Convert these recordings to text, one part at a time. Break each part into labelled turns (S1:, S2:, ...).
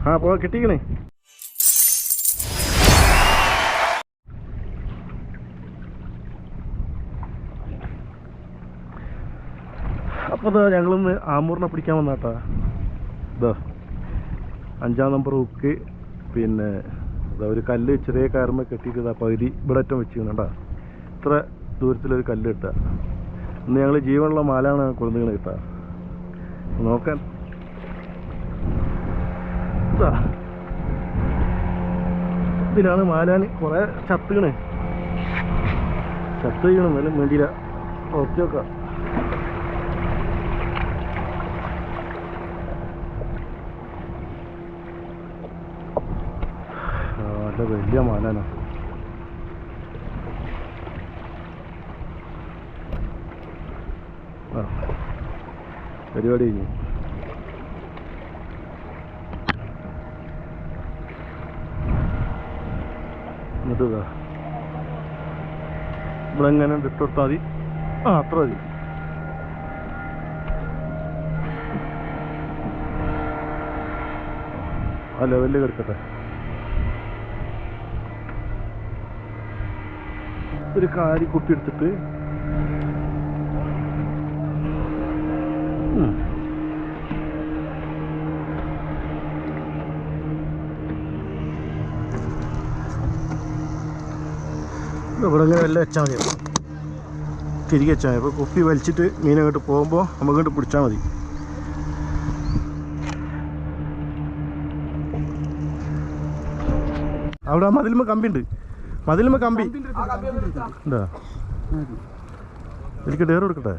S1: ആ പോ കിട്ടിക്കണേ. അപ്പോൾ ഇതാ ഞങ്ങളിന്ന് ആമൂറിനെ പിടിക്കാൻ വന്നാട്ടാ. ഇതാ 5-ാം നമ്പർ ഹുക്ക്, പിന്നെ ഇതാ ഒരു കല്ല് ചെറിയ കയറുമ്പോൾ കെട്ടിയിട്ട് ഇതാ പകുതി ഇവിടെ അറ്റം വെച്ചിരുന്നുണ്ടാ. ഇത്ര ദൂരത്തിലൊരു കല്ല് കിട്ടുക. ഇന്ന് ഞങ്ങൾ ജീവനുള്ള മാലാണ് കൊണ്ടുവന്ന് കിട്ടുക. നോക്കാൻ ഇതിലാണ് മാലാൻ. കുറെ ചത്തുകണ് എന്നാലും വേണ്ടിയില്ല. ഓക്കെ നോക്കാം. നല്ല വലിയ മാലാനാ. പരിപാടി കഴിഞ്ഞു. എന്നിട്ട് ഇവിടെ എങ്ങനെ ഇട്ടുകൊടുത്താൽ മതി. അത്ര മതി. ആ ലെവലിൽ കിടക്കട്ടെ. ഒരു കാരി കുപ്പി എടുത്തിട്ട് ഇവിടെ ഇങ്ങനെ വല്ല വെച്ചാൽ മതി. തിരികെ വെച്ചാൽ മതി. അപ്പോൾ കുപ്പി വലിച്ചിട്ട് മീനങ്ങോട്ട് പോകുമ്പോൾ നമുക്കിങ്ങോട്ട് പിടിച്ചാൽ മതി. അവിടെ മതിലുമ്പോൾ കമ്പിയുണ്ട്. മതിലുമ്പോൾ കമ്പി എന്താ എനിക്ക് ഡേർ കൊടുക്കട്ടെ.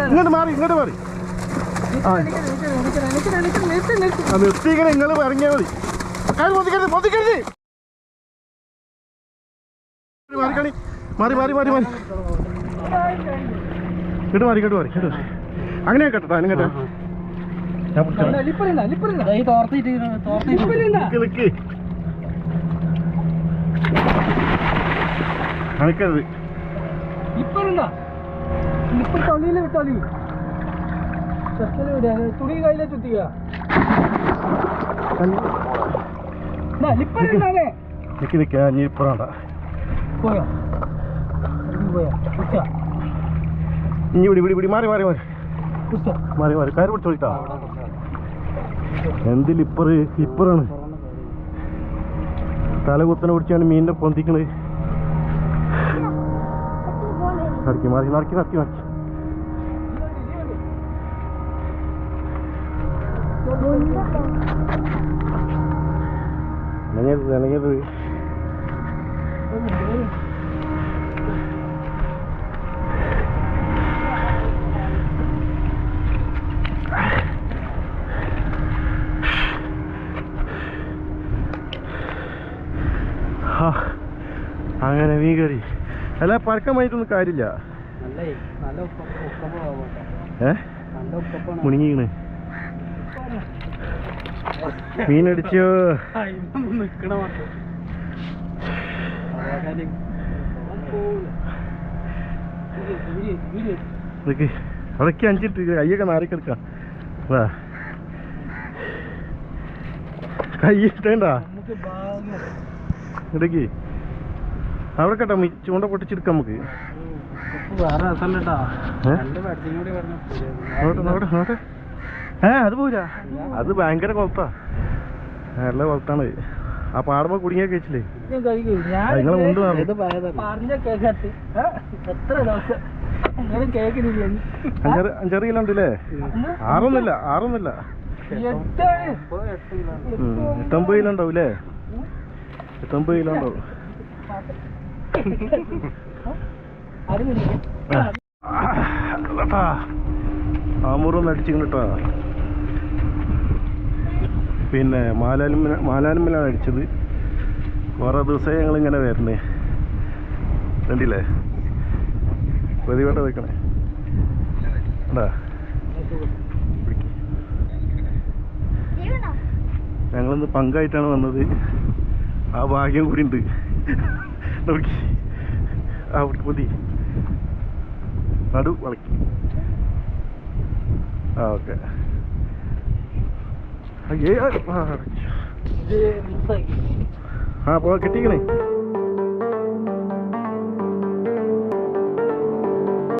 S1: ഇങ്ങോട്ട് മാറി നിർത്തിക്കണേ. നിങ്ങൾ ഇറങ്ങിയാൽ മതി. മാറി അങ്ങനെ കേട്ടോ. അങ്ങനെ അനക്കരുത്.
S2: തുണി കയ്യിലെ ചുറ്റിക്ക
S1: ഇപ്പഴാണ്ട
S2: പോയാ
S1: ഇനി പിടി മാറി കയറി പിടിച്ചോളിട്ടാ. എന്ത് ലിപ്പറാണ്. തല കുത്തനെ പിടിച്ചാണ് മീനിനെ പൊന്തിക്കണത്. നടക്കി നനഞ്ഞത് അങ്ങനെ മീൻ കറി അല്ല പഴക്കം വാങ്ങിയിട്ടൊന്നും കാര്യമില്ല. മുണിങ്ങീണ് മീനടിച്ചോ. അതൊക്കെ 5 മിനിറ്റ് കയ്യൊക്കെ നാറിക്കെടുക്കാം. കൈ ഇട്ടേണ്ട ഇടയ്ക്ക് അവിടെ കേട്ടോ. ചൂണ്ട പൊട്ടിച്ചെടുക്കാം നമുക്ക്. അത് പോരാ. അത് ഭയങ്കര കൊളത്താ. നല്ല കൊളത്താണ്. ആ പാടുമ്പോ കുടുങ്ങിയ കഴിച്ചില്ലേ നിങ്ങളെ മുണ്ട് അഞ്ചാറ് കിലോ ഉണ്ടല്ലേ. 6 8-9 കിലോ ഉണ്ടാവൂലേ. 8-9 കിലോ ഉണ്ടാവും. ആമൂറൊന്ന് അടിച്ചിട്ടാ. പിന്നെ മാലാലുമ്മലാണ് അടിച്ചത്. കുറേ ദിവസമായി ഞങ്ങളിങ്ങനെ വരണേ. കണ്ടില്ലേ പ്രതിവട്ടം വെക്കണേ. എന്താ ഞങ്ങളിന്ന് പങ്കായിട്ടാണ് വന്നത്. ആ ഭാഗ്യം കൂടി ഉണ്ട്. നോക്കി ആ മതി നടു വളക്കി. ആ ഓക്കെ. ആ പോ കിട്ടിക്കണേ.